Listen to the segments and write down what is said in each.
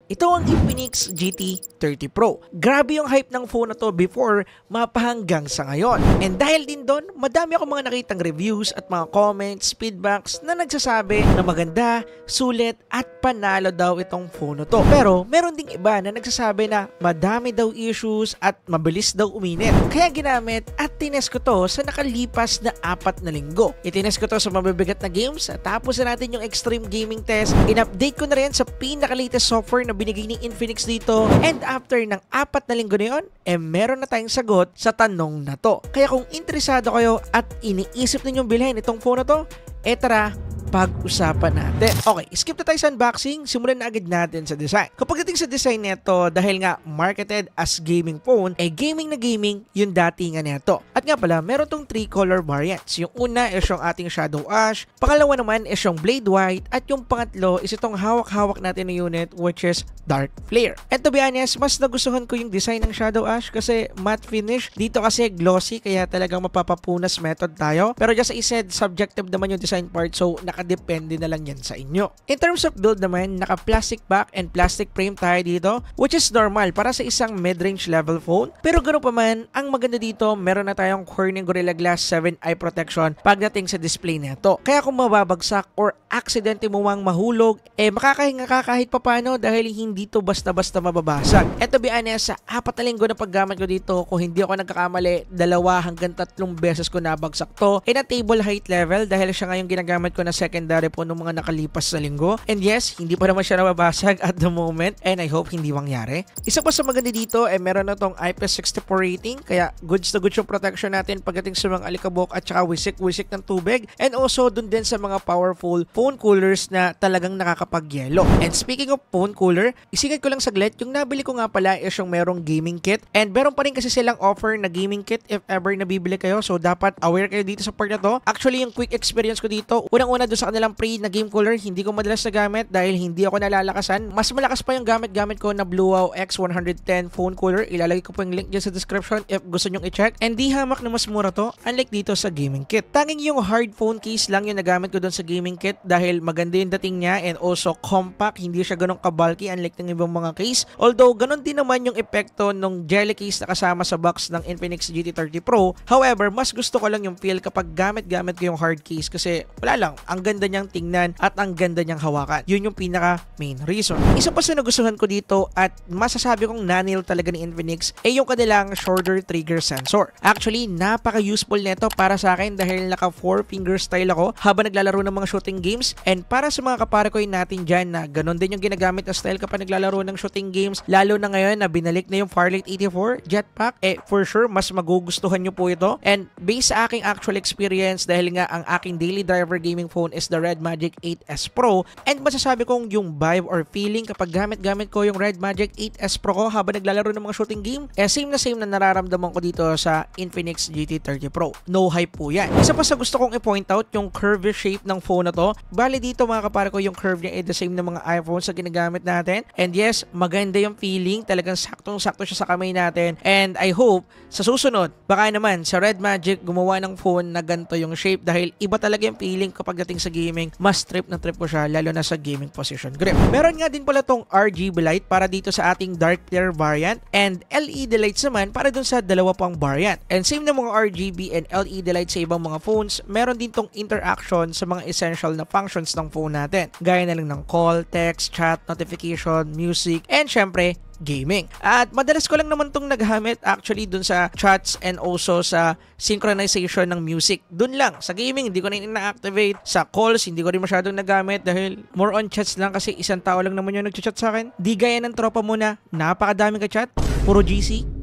Ito ang Infinix GT30 Pro. Grabe yung hype ng phone na to before mapahanggang sa ngayon. And dahil din doon, madami ako mga nakitang reviews at mga comments, feedbacks na nagsasabi na maganda, sulit at panalo daw itong phone na to. Pero meron ding iba na nagsasabi na madami daw issues at mabilis daw uminit. Kaya ginamit at tinest ko to sa nakalipas na 4 na linggo. Itinest ko to sa mabibigat na games at tapos na natin yung extreme gaming test. In-update ko na rin sa pinaka-latest software na binigay ni Infinix dito, and after ng 4 na linggo na yun, meron na tayong sagot sa tanong na to. Kaya kung interesado kayo at iniisip ninyong bilhin itong phone na to, tara, pag-usapan natin. Okay, skip na tayo sa unboxing, simulan na agad natin sa design. Kapag dating sa design nito, dahil nga marketed as gaming phone, gaming na gaming yung datingan nito. At nga pala, meron tong 3 color variants. Yung una is yung ating Shadow Ash, pangalawa naman is yung Blade White, at yung pangatlo is itong hawak-hawak natin na unit which is Dark Flare. And to be honest, mas nagustuhan ko yung design ng Shadow Ash kasi matte finish. Dito kasi glossy, kaya talagang mapapapunas method tayo. Pero just as I said, subjective naman yung design part, so nakadepende na lang yan sa inyo. In terms of build naman, naka-plastic back and plastic frame tayo dito, which is normal para sa isang mid-range level phone. Pero ganoon pa man, ang maganda dito, meron na tayong Corning Gorilla Glass 7 eye protection pagdating sa display nito. Kaya kung mababagsak or aksidente mo mang mahulog, makakahinga ka kahit papano dahil hindi to basta-basta mababasag. And to be honest, sa 4 na linggo na paggamit ko dito, kung hindi ako nagkakamali, 2 hanggang 3 beses ko nabagsak to in a table height level dahil siya nga yung ginagamit ko na secondary po nung mga nakalipas na linggo. And yes, hindi pa naman siya nababasag at the moment, and I hope hindi mangyari. Isa pa sa maganda dito, meron na tong IP64 rating, kaya goods na goods yung protection natin pagdating sa mga alikabok at saka wisik-wisik ng tubig, and also dun din sa mga powerful phone coolers na talagang nakakapagyelo. And speaking of phone cooler, isingit ko lang saglit, yung nabili ko nga pala is yung merong gaming kit, and meron pa rin kasi silang offer na gaming kit if ever nabibili kayo, so dapat aware kayo dito sa part na to. Actually, yung quick experience ko dito, unang-una doon sa kanilang pre na game cooler, hindi ko madalas na gamit dahil hindi ako nalalakasan. Mas malakas pa yung gamit ko na BlueWow X110 phone cooler. Ilalagay ko po yung link dyan sa description if gusto nyong i-check. And di hamak na mas mura to, unlike dito sa gaming kit. Tanging yung hard phone case lang yung nagamit ko doon sa gaming kit dahil maganda yung dating niya and also compact, hindi siya ganun ka-bulky unlike ng ibang mga case. Although, ganun din naman yung epekto ng jelly case na kasama sa box ng Infinix GT30 Pro. However, mas gusto ko lang yung feel kapag gamit ko yung hard case kasi wala lang, ang ganda niyang tingnan at ang ganda niyang hawakan. Yun yung pinaka main reason. Isa pa sa nagustuhan ko dito at masasabi kong nanil talaga ni Infinix yung kanilang shoulder trigger sensor. Actually, napaka-useful nito para sa akin dahil naka 4 finger style ako habang naglalaro ng mga shooting games, and para sa mga kapare ko natin dyan na ganun din yung ginagamit na style kapag naglalaro ng shooting games, lalo na ngayon na binalik na yung Firelight 84 Jetpack, for sure mas magugustuhan nyo po ito. And based sa aking actual experience, dahil nga ang aking daily driver gaming phone is the Red Magic 8S Pro, and masasabi kong yung vibe or feeling kapag gamit ko yung Red Magic 8S Pro ko habang naglalaro ng mga shooting game, same na nararamdaman ko dito sa Infinix GT30 Pro. No hype po yan. Isa pa sa gusto kong i-point out, yung curvy shape ng phone na to. Bali dito mga kapare ko, yung curve niya the same ng mga iPhones sa ginagamit natin. And yes, maganda yung feeling. Talagang saktong-sakto siya sa kamay natin. And I hope, sa susunod, baka naman sa Red Magic gumawa ng phone na ganito yung shape dahil iba talaga yung feeling kapag dating sa gaming. Mas trip na trip ko siya, lalo na sa gaming position grip. Meron nga din pala tong RGB light para dito sa ating Dark Flare variant, and LED lights naman para dun sa dalawa pang variant. And same na mga RGB and LED lights sa ibang mga phones, meron din tong interaction sa mga essential na functions ng phone natin. Gaya na lang ng call, text, chat, notification, music, and syempre, gaming. At madalas ko lang naman tong naghamit actually dun sa chats and also sa synchronization ng music. Dun lang. Sa gaming, hindi ko na ina-activate. Sa calls, hindi ko rin masyadong nagamit dahil more on chats lang kasi isang tao lang naman yung nag-chat sa akin. Di gaya ng tropa mo na napakadaming ka-chat, puro GC.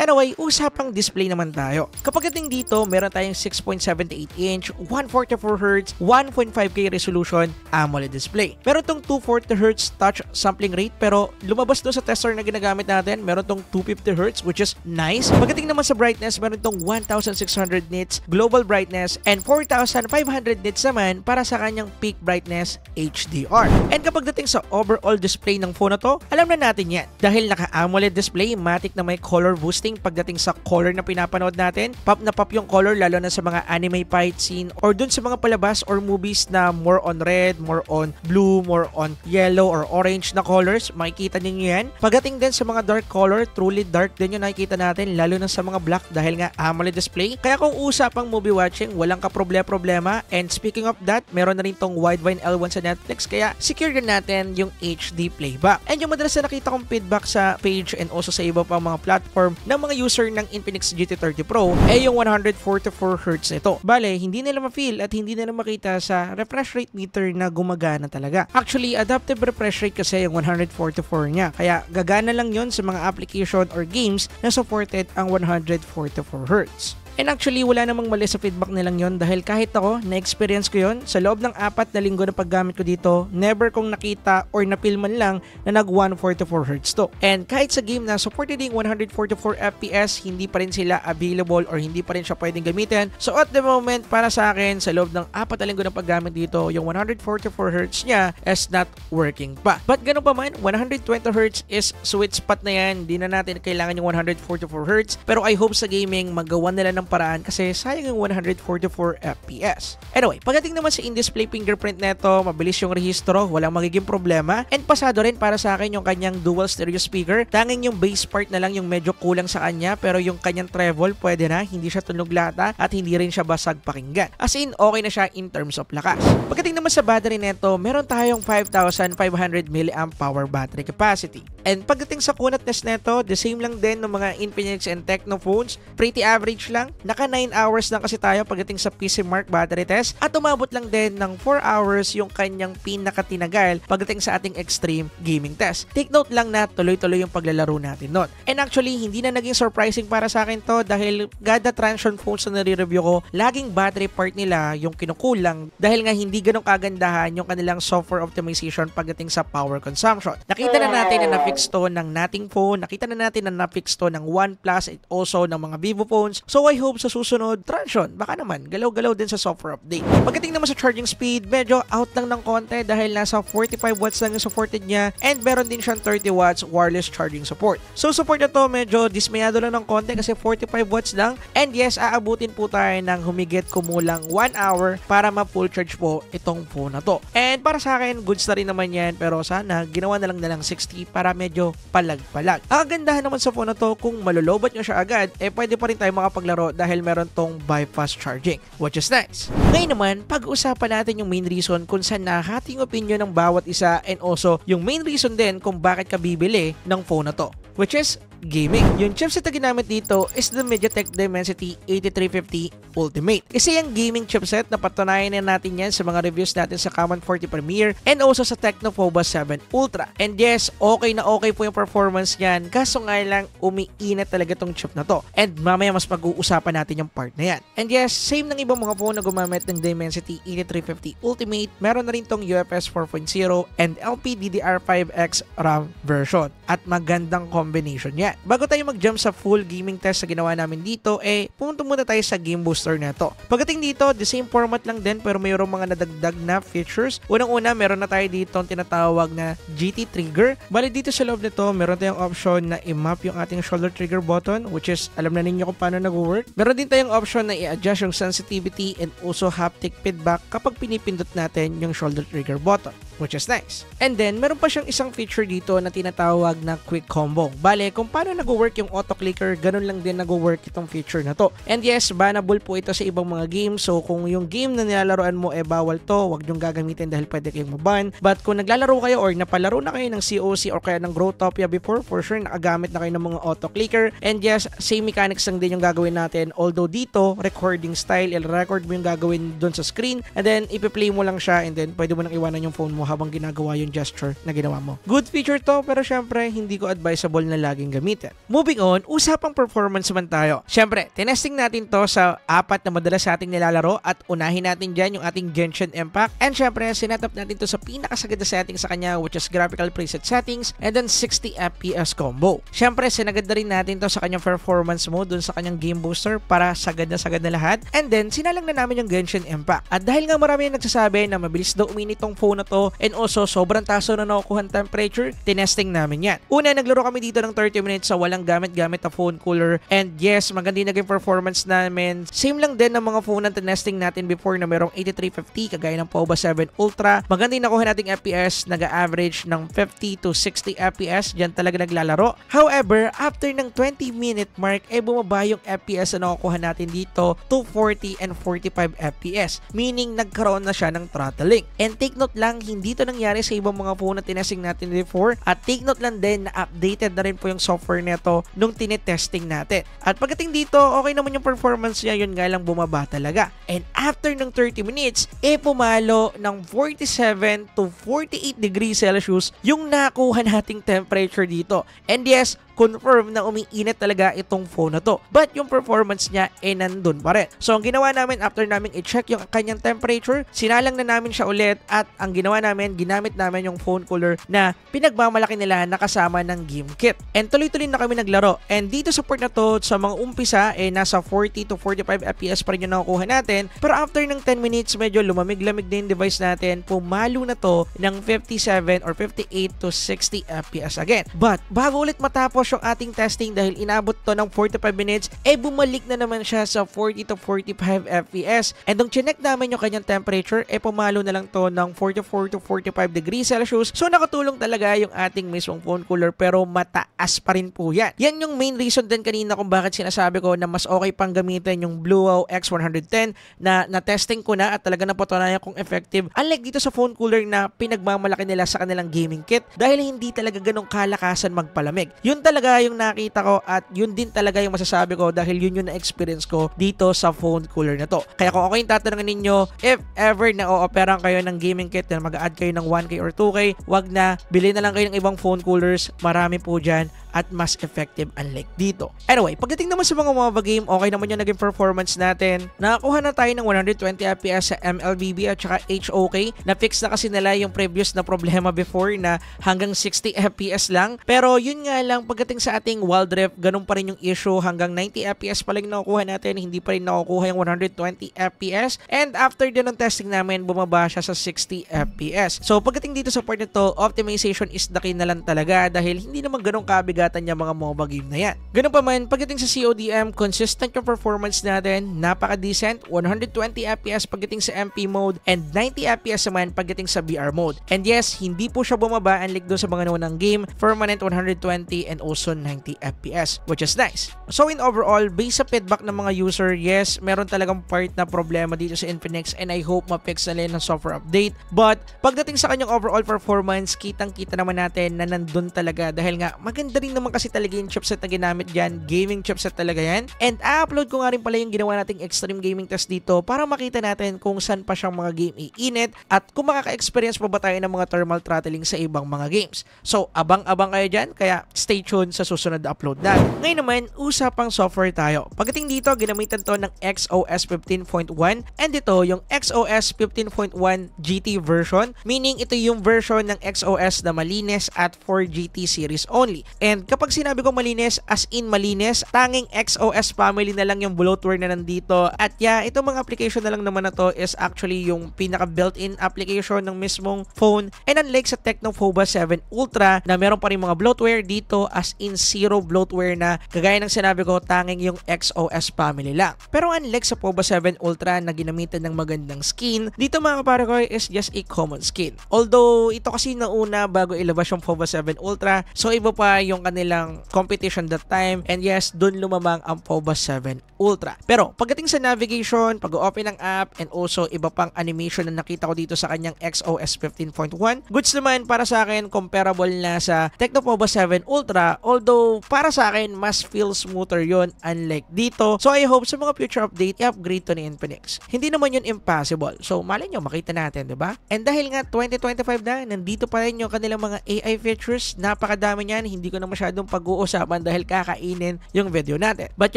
Anyway, usapang display naman tayo. Kapag dating dito, meron tayong 6.78 inch, 144Hz, 1.5K resolution AMOLED display. Meron tong 240Hz touch sampling rate, pero lumabas doon sa tester na ginagamit natin, meron tong 250Hz, which is nice. Pagdating naman sa brightness, meron tong 1600 nits global brightness and 4500 nits naman para sa kanyang peak brightness HDR. And kapag dating sa overall display ng phone na to, alam na natin yan. Dahil naka-AMOLED display, matic na may color boosting interesting pagdating sa color na pinapanood natin. Pop na pop yung color lalo na sa mga anime fight scene or dun sa mga palabas or movies na more on red, more on blue, more on yellow or orange na colors. Makikita ninyo yan. Pagdating din sa mga dark color, truly dark din yung nakikita natin lalo na sa mga black dahil nga AMOLED display. Kaya kung usapang movie watching, walang kaproblema. And speaking of that, meron na rin tong Widevine L1 sa Netflix kaya secure din natin yung HD playback. And yung madalas na nakita kong feedback sa page and also sa iba pang mga platform ng mga user ng Infinix GT30 Pro ay yung 144Hz nito. Bale, hindi nila ma-feel at hindi nila makita sa refresh rate meter na gumagana talaga. Actually, adaptive refresh rate kasi yung 144 niya. Kaya gagana lang yon sa mga application or games na supported ang 144Hz. And actually, wala namang mali sa feedback nilang yon dahil kahit ako, na-experience ko yon sa loob ng 4 na linggo na paggamit ko dito, never kong nakita or na-feel man lang na nag 144Hz to. And kahit sa game na supported yung 144 FPS, hindi pa rin sila available or hindi pa rin siya pwedeng gamitin. So at the moment, para sa akin, sa loob ng 4 na linggo na paggamit dito, yung 144Hz niya is not working pa. But ganun pa man, 120Hz is sweet spot na yan. Hindi na natin kailangan yung 144Hz. Pero I hope sa gaming, magawa nila ng paraan kasi sayang yung 144 FPS. Anyway, pagdating naman sa in-display fingerprint neto, mabilis yung rehistro, walang magiging problema. And pasado rin para sa akin yung kanyang dual stereo speaker. Tanging yung bass part na lang yung medyo kulang sa kanya pero yung kanyang treble pwede na, hindi siya tunog lata at hindi rin siya basag pakinggan. As in, okay na siya in terms of lakas. Pagdating naman sa battery neto, meron tayong 5,500 mAh power battery capacity. And pagdating sa kunatness neto, the same lang din ng mga Infinix and Tecno phones. Pretty average lang. Naka 9 hours lang kasi tayo pagdating sa PC Mark battery test at umabot lang din ng 4 hours yung kanyang pinakatinagal pagdating sa ating extreme gaming test. Take note lang na tuloy-tuloy yung paglalaro natin nun. And actually, hindi na naging surprising para sa akin to dahil gada Transsion phones na nare-review ko, laging battery part nila yung kinukulang dahil nga hindi ganun kagandahan yung kanilang software optimization pagdating sa power consumption. Nakita na natin na na-fix to ng nating phone, nakita na natin na na-fix to ng OnePlus at also ng mga Vivo phones. So I hope sa susunod, Transsion, baka naman, galaw-galaw din sa software update. Pagdating naman sa charging speed, medyo out lang ng konti dahil nasa 45 watts lang yung supported niya and meron din siyang 30 watts wireless charging support. So support na to, medyo dismayado lang ng konti kasi 45 watts lang and yes, aabutin po tayo ng humigit kumulang 1 hour para ma-full charge po itong phone na to. And para sa akin, goods na rin naman yan pero sana ginawa na lang 60 para medyo palag-palag. Ang gandahan naman sa phone na to, kung malolobat nyo siya agad, pwede pa rin tayo makapaglaro dahil meron tong bypass charging, which is nice. Ngayon naman, pag-usapan natin yung main reason kung saan nahating opinion ng bawat isa and also yung main reason din kung bakit ka bibili ng phone na to, which is gaming. Yung chipset na ginamit dito is the MediaTek Dimensity 8350 Ultimate. Kasi yung gaming chipset na patunayan na natin yan sa mga reviews natin sa Common 40 Premiere and also sa Tecnofobos 7 Ultra. And yes, okay na okay po yung performance niyan, kaso nga lang umiinat talaga tong chip na to. And mamaya mas pag-uusapan natin yung part na yan. And yes, same ng ibang mga phone na gumamit ng Dimensity 8350 Ultimate, meron na rin tong UFS 4.0 and LPDDR5X RAM version at magandang combination yan. Bago tayo mag-jump sa full gaming test sa ginawa namin dito, pumunta muna tayo sa game booster na to. Pagdating dito, the same format lang din pero mayroong mga nadagdag na features. Unang-una, meron na tayo dito ang tinatawag na GT Trigger. Bali dito sa loob nito, meron tayong option na i-map yung ating shoulder trigger button, which is alam na ninyo kung paano nag-work. Meron din tayong option na i-adjust yung sensitivity and also haptic feedback kapag pinipindot natin yung shoulder trigger button, which is nice. And then, meron pa siyang isang feature dito na tinatawag na quick combo. Bale, kung paano nag-work yung auto-clicker, ganun lang din nag-work itong feature na to. And yes, bannable po ito sa ibang mga games. So, kung yung game na nilalaroan mo bawal to, wag nyong gagamitin dahil pwede kayong maban. But kung naglalaro kayo or napalaro na kayo ng COC or kaya ng Growtopia before, for sure, nakagamit na kayo ng mga auto-clicker. And yes, same mechanics lang din yung gagawin natin. Although dito, recording style, i-record mo yung gagawin dun sa screen and then ipi-play mo lang siya and then pwede mo nang iwanan yung phone mo habang ginagawa yung gesture na ginawa mo. Good feature to pero syempre hindi ko advisable na laging gamitin. Moving on, usapang performance naman tayo. Syempre, tinesting natin to sa 4 na madalas sa ating nilalaro at unahin natin dyan yung ating Genshin Impact and syempre, sinetap natin to sa pinakasagad na setting sa kanya which is graphical preset settings and then 60 FPS combo. Syempre, sinagad na rin natin to sa kanyang performance mode dun sa kanyang game booster para sagad na lahat and then sinalang na namin yung Genshin Impact. At dahil nga marami yung nagsasabi na mabilis daw uminit tong phone na to and also sobrang taso na nakukuhan temperature, tinesting namin yan. Una, naglaro kami dito ng 30 minutes minutes sa walang gamit-gamit na phone cooler. And yes, maganda yung naging performance namin. Same lang din ng mga phone na tinesting natin before na merong 8350 kagaya ng POBA 7 Ultra. Maganda yung nakuha nating FPS, nag-average ng 50 to 60 FPS. Diyan talaga naglalaro. However, after ng 20-minute mark, bumaba yung FPS na nakukuha natin dito to 40 and 45 FPS. Meaning, nagkaroon na siya ng throttling. And take note lang, hindi to nangyari sa ibang mga phone na tinesting natin before. At take note lang din na updated na rin po yung software nito nung tinetesting natin. At pagdating dito, okay naman yung performance niya, yun nga lang bumaba talaga. And after ng 30 minutes, pumalo ng 47 to 48 degrees Celsius yung nakuha nating temperature dito. And yes, confirm na umiinit talaga itong phone na to. But yung performance niya nandun pa rin. So ang ginawa namin after namin i-check yung kanyang temperature, sinalang na namin siya ulit at ang ginawa namin, ginamit namin yung phone cooler na pinagmamalaki nila na kasama ng game kit. And tuloy-tuloy na kami naglaro. And dito sa port na to, sa mga umpisa, nasa 40 to 45 FPS pa rin yung nakukuha natin. Pero after ng 10 minutes, medyo lumamig-lamig na yung device natin. Pumalo na to ng 57 or 58 to 60 FPS again. But bago ulit matapos yung ating testing dahil inabot to ng 45 minutes, bumalik na naman siya sa 40 to 45 FPS. And nung chinek namin yung kanyang temperature, pumalo na lang to ng 44 to 45 degrees Celsius. So nakatulong talaga yung ating mismong phone cooler pero mataas pa rin po yan. Yan yung main reason din kanina kung bakit sinasabi ko na mas okay pang gamitin yung Bluehow X110 na testing ko na at talaga napatunayan kung effective. Unlike dito sa phone cooler na pinagmamalaki nila sa kanilang gaming kit dahil hindi talaga ganong kalakasan magpalamig. Yun talaga yung nakita ko at yun din talaga yung masasabi ko dahil yun yung na-experience ko dito sa phone cooler na to. Kaya kung ako yung tatanungin ninyo, if ever na o-operan kayo ng gaming kit na mag-add kayo ng 1K or 2K, wag na, bilhin na lang kayo ng ibang phone coolers. Marami po dyan at mas effective unlike dito. Anyway, pagdating naman sa mga MOBA game, okay naman yung naging performance natin. Nakakuha na tayo ng 120 FPS sa MLBB at saka HOK. Na-fix na kasi nila yung previous na problema before na hanggang 60 FPS lang. Pero yun nga lang, pagdating sa ating Wild Rift, ganun pa rin yung issue. Hanggang 90 FPS pa lang nakukuha natin. Hindi pa rin nakukuha yung 120 FPS. And after din ng testing namin, bumaba siya sa 60 FPS. So pagdating dito sa part nito, optimization is the key na lang talaga dahil hindi naman ganun kabigatan yung mga MOBA game na yan. Ganun pa man, pagdating sa CODM, consistent yung performance natin, napaka-decent, 120 FPS pagdating sa MP mode and 90 FPS naman pagdating sa BR mode. And yes, hindi po siya bumaba unlike doon sa mga naunang game, permanent 120 and also 90 FPS, which is nice. So in overall, based sa feedback ng mga user, yes, meron talagang part na problema dito sa Infinix and I hope ma-fix na rin ng software update. But pagdating sa kanyang overall performance, kitang-kita naman natin na nandun talaga dahil nga maganda rin naman kasi talaga yung chipset na ginamit dyan. Gaming chipset talaga yan. And upload ko nga rin pala yung ginawa nating extreme gaming test dito para makita natin kung saan pa siyang mga game iinit at kung makaka-experience pa ba tayo ng mga thermal throttling sa ibang mga games. So, abang-abang kayo dyan, kaya stay tuned sa susunod na upload na. Ngayon naman, usapang software tayo. Pagdating dito, ginamitan to ng XOS 15.1 and ito yung XOS 15.1 GT version, meaning ito yung version ng XOS na malinis at for GT series only. And kapag sinabi ko malinis, as in malinis, tanging XOS family na lang yung bloatware na nandito. At yeah, itong mga application na lang naman na to is actually yung pinaka built-in application ng mismong phone. And unlike sa Tecno POBA 7 Ultra na meron pa rin mga bloatware, dito as in zero bloatware na kagaya ng sinabi ko, tanging yung XOS family lang. Pero unlike sa POBA 7 Ultra na ginamitan ng magandang skin, dito mga kapare ko is just a common skin. Although ito kasi nauna bago ilabas yung POBA 7 Ultra, so iba pa yung kanilang competition that time and yes, dun lumamang ang POBA 7 Ultra. Pero pagdating sa navigation, pag-open ng app and also iba pang animation na nakita ko dito sa kanyang XOS 15.1, goods naman para sa akin, comparable na sa Tecno POBA 7 Ultra, although para sa akin mas feel smoother yon unlike dito. So I hope sa mga future update i-upgrade to ni Infinix. Hindi naman yun impossible. So malay nyo makita natin, 'di ba? And dahil nga 2025 na, nandito pa rin yung kanilang mga AI features, napakadami niyan, hindi ko na masyadong pag-uusapan dahil kakainin yung video natin. But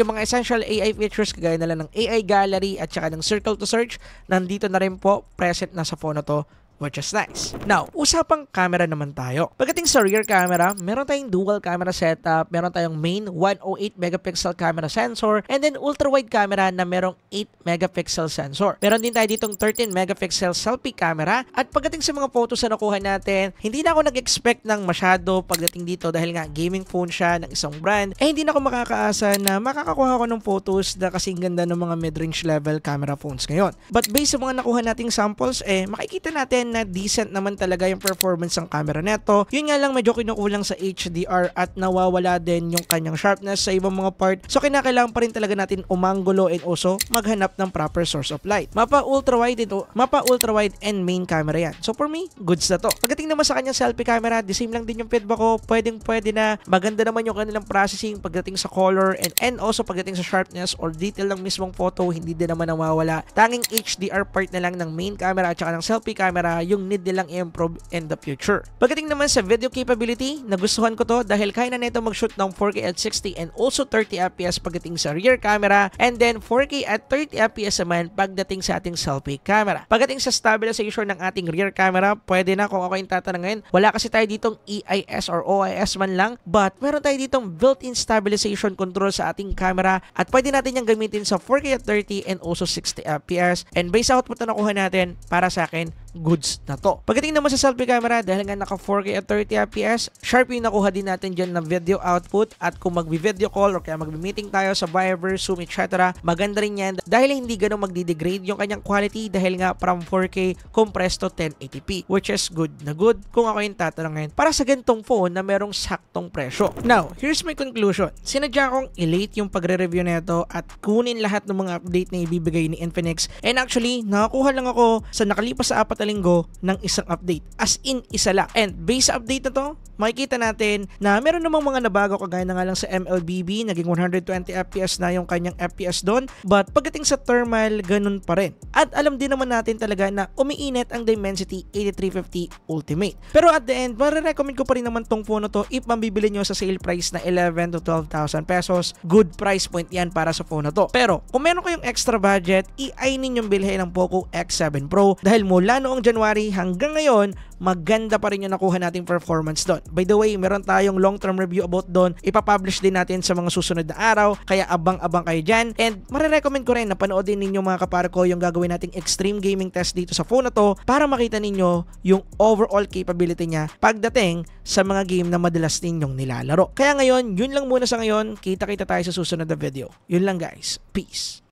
yung mga essential AI features kagaya na lang ng AI gallery at saka ng circle to search, nandito na rin po, present na sa phone na to which is nice. Now, usapang camera naman tayo. Pagdating sa rear camera, meron tayong dual camera setup, meron tayong main 108 megapixel camera sensor, and then ultra-wide camera na merong 8 megapixel sensor. Meron din tayo ditong 13 megapixel selfie camera, at pagdating sa mga photos na nakuha natin, hindi na ako nag-expect ng masyado pagdating dito dahil nga gaming phone siya ng isang brand, hindi na ako makakaasa na makakakuha ko ng photos na kasing ganda ng mga mid-range level camera phones ngayon. But based sa mga nakuha nating samples, makikita natin na decent naman talaga yung performance ng camera neto. Yun nga lang medyo kinukulang sa HDR at nawawala din yung kanyang sharpness sa ibang mga part. So kinakailangan pa rin talaga natin umanggulo and also maghanap ng proper source of light. Mapa ultra-wide and main camera yan. So for me, goods na to. Pagdating naman sa kanyang selfie camera, the same lang din yung feedback ko. Pwede na. Maganda naman yung kanilang processing pagdating sa color and also pagdating sa sharpness or detail ng mismong photo, hindi din naman nawawala. Tanging HDR part na lang ng main camera at saka ng selfie camera yung need nilang i-improve in the future. Pagdating naman sa video capability, nagustuhan ko to dahil kaya na nito mag-shoot ng 4K at 60 and also 30 FPS pagdating sa rear camera, and then 4K at 30 FPS naman pagdating sa ating selfie camera. Pagdating sa stabilization ng ating rear camera, pwede na kung ako yung tatanungin. Wala kasi tayo ditong EIS or OIS man lang, but meron tayo ditong built-in stabilization control sa ating camera at pwede natin yung gamitin sa 4K at 30 and also 60 FPS, and based sa output na nakuha natin, para sa akin, goods na to. Pagdating naman sa selfie camera, dahil nga naka 4K at 30 FPS, sharp yung nakuha din natin dyan na video output, at kung magbi-video call or kaya magbi-meeting tayo sa Viber, Zoom, etc., maganda rin yan dahil hindi ganun magdi-degrade yung kanyang quality dahil nga from 4K compressed to 1080p, which is good na good kung ako yung tatanungin para sa gantong phone na merong saktong presyo. Now, here's my conclusion. Sinadya kong i-late yung pagre-review nito at kunin lahat ng mga update na ibibigay ni Infinix, and actually, nakakuha lang ako sa nakalipas sa 4 na linggo ng isang update. As in, isa lang. And based sa update na to, makikita natin na meron namang mga nabago kagaya na nga lang sa MLBB, naging 120 FPS na yung kanyang FPS doon. But pagdating sa thermal, ganun pa rin. At alam din naman natin talaga na umiinit ang Dimensity 8350 Ultimate. Pero at the end, marirecommend ko pa rin naman tong phone na to if mabibili nyo sa sale price na 11 to 12,000 pesos. Good price point yan para sa phone na to. Pero kung meron kayong extra budget, i-ay ninyong bilhin ng Poco X7 Pro dahil mula noong January hanggang ngayon, maganda pa rin yung nakuha nating performance doon. By the way, meron tayong long-term review about doon. Ipapublish din natin sa mga susunod na araw, kaya abang-abang kayo dyan. And marirecommend ko rin na panoodin ninyo mga kapare ko yung gagawin nating extreme gaming test dito sa phone na to para makita ninyo yung overall capability niya pagdating sa mga game na madalas ninyong nilalaro. Kaya ngayon, yun lang muna sa ngayon. Kita-kita tayo sa susunod na video. Yun lang guys. Peace.